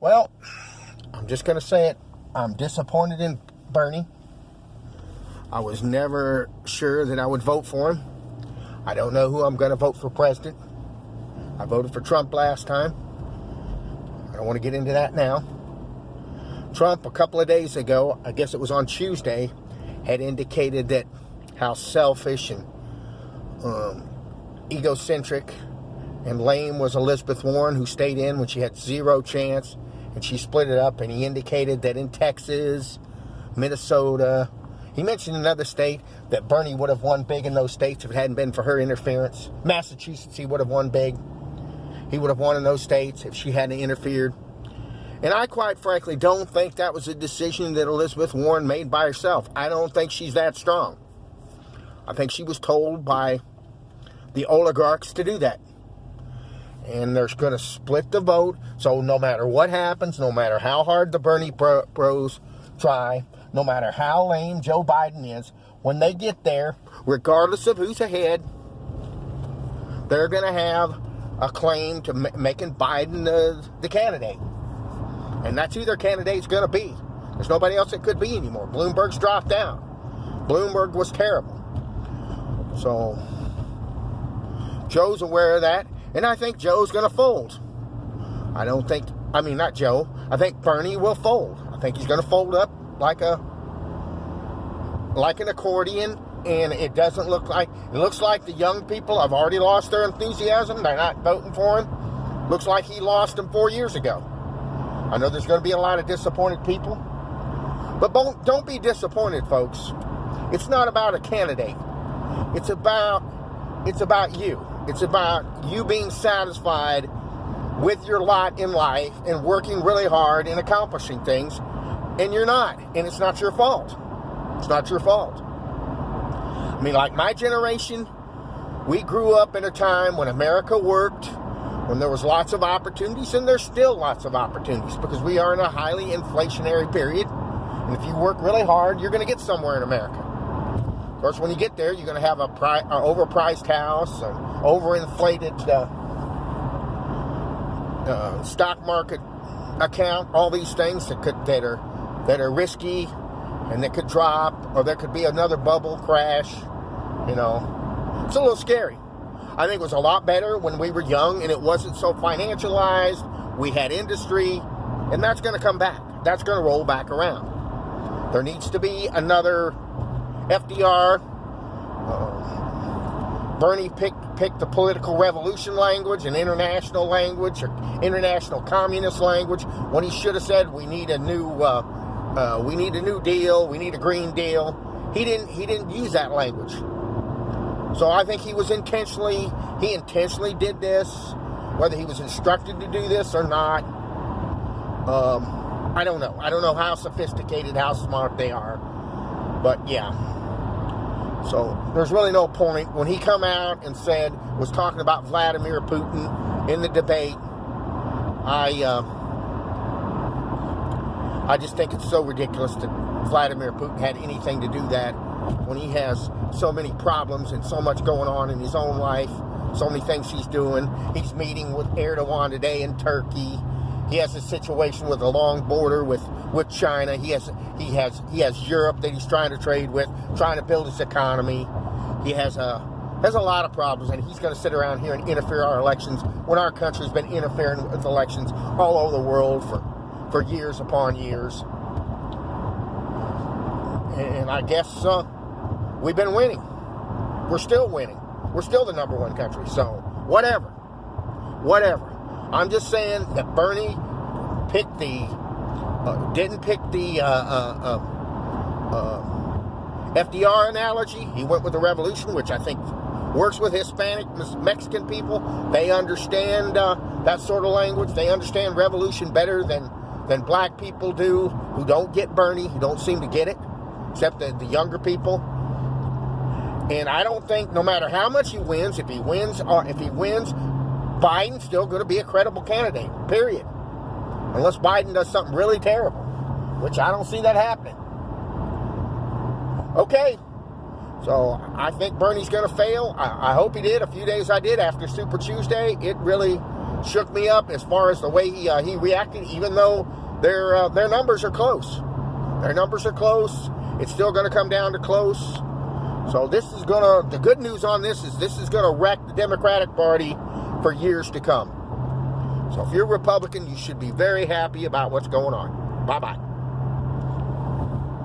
Well, I'm just going to say it. I'm disappointed in Bernie. I was never sure that I would vote for him. I don't know who I'm going to vote for president. I voted for Trump last time. I don't want to get into that now. Trump, a couple of days ago, I guess it was on Tuesday, had indicated that how selfish and egocentric and lame was Elizabeth Warren, who stayed in when she had zero chance, and she split it up. And he indicated that in Texas, Minnesota, he mentioned another state that Bernie would have won big in those states if it hadn't been for her interference. Massachusetts, he would have won big. He would have won in those states if she hadn't interfered. And I quite frankly don't think that was a decision that Elizabeth Warren made by herself. I don't think she's that strong. I think she was told by the oligarchs to do that. And they're going to split the vote. So no matter what happens, no matter how hard the Bernie bros try, no matter how lame Joe Biden is, when they get there, regardless of who's ahead, they're going to have a claim to making Biden the candidate. And that's who their candidate's going to be. There's nobody else that could be anymore. Bloomberg's dropped down. Bloomberg was terrible. So, Joe's aware of that. And I think Joe's going to fold. Not Joe. I think Bernie will fold. I think he's going to fold up like an accordion. And it looks like the young people have already lost their enthusiasm. They're not voting for him. Looks like he lost them 4 years ago. I know there's going to be a lot of disappointed people. But don't be disappointed, folks. It's not about a candidate. It's about you. It's about you being satisfied with your lot in life and working really hard and accomplishing things. And you're not. And it's not your fault. It's not your fault. I mean, like my generation, we grew up in a time when America worked, when there was lots of opportunities, and there's still lots of opportunities because we are in a highly inflationary period. And if you work really hard, you're going to get somewhere in America. Of course, when you get there, you're going to have an overpriced house, an overinflated stock market account, all these things that are risky and that could drop, or there could be another bubble crash. You know, it's a little scary. I think it was a lot better when we were young and it wasn't so financialized. We had industry, and that's going to come back. That's going to roll back around. There needs to be another FDR. Bernie picked the political revolution language and international language or international communist language when he should have said we need a new deal, we need a Green Deal. He didn't use that language. So I think he intentionally did this, whether he was instructed to do this or not. I don't know. I don't know how sophisticated, how smart they are. But yeah. So there's really no point. When he come out and was talking about Vladimir Putin in the debate, I just think it's so ridiculous that Vladimir Putin had anything to do that when he has so many problems and so much going on in his own life, so many things he's doing. He's meeting with Erdogan today in Turkey. He has a situation with a long border with China. He has Europe that he's trying to trade with, trying to build his economy. He has a lot of problems, and he's going to sit around here and interfere in our elections when our country's been interfering with elections all over the world for years upon years. And I guess we've been winning. We're still winning. We're still the number one country. So whatever. I'm just saying that Bernie didn't pick the FDR analogy. He went with the revolution, which I think works with Hispanic, Mexican people. They understand that sort of language. They understand revolution better than black people do, who don't get Bernie, who don't seem to get it, except the younger people. And I don't think, no matter how much he wins, if he wins, Biden's still going to be a credible candidate, period. Unless Biden does something really terrible, which I don't see that happening. Okay, so I think Bernie's going to fail. I hope he did. A few days I did after Super Tuesday. It really shook me up as far as the way he reacted, even though their numbers are close. Their numbers are close. It's still going to come down to close. So the good news on this is going to wreck the Democratic Party for years to come. So if you're Republican, you should be very happy about what's going on. Bye-bye.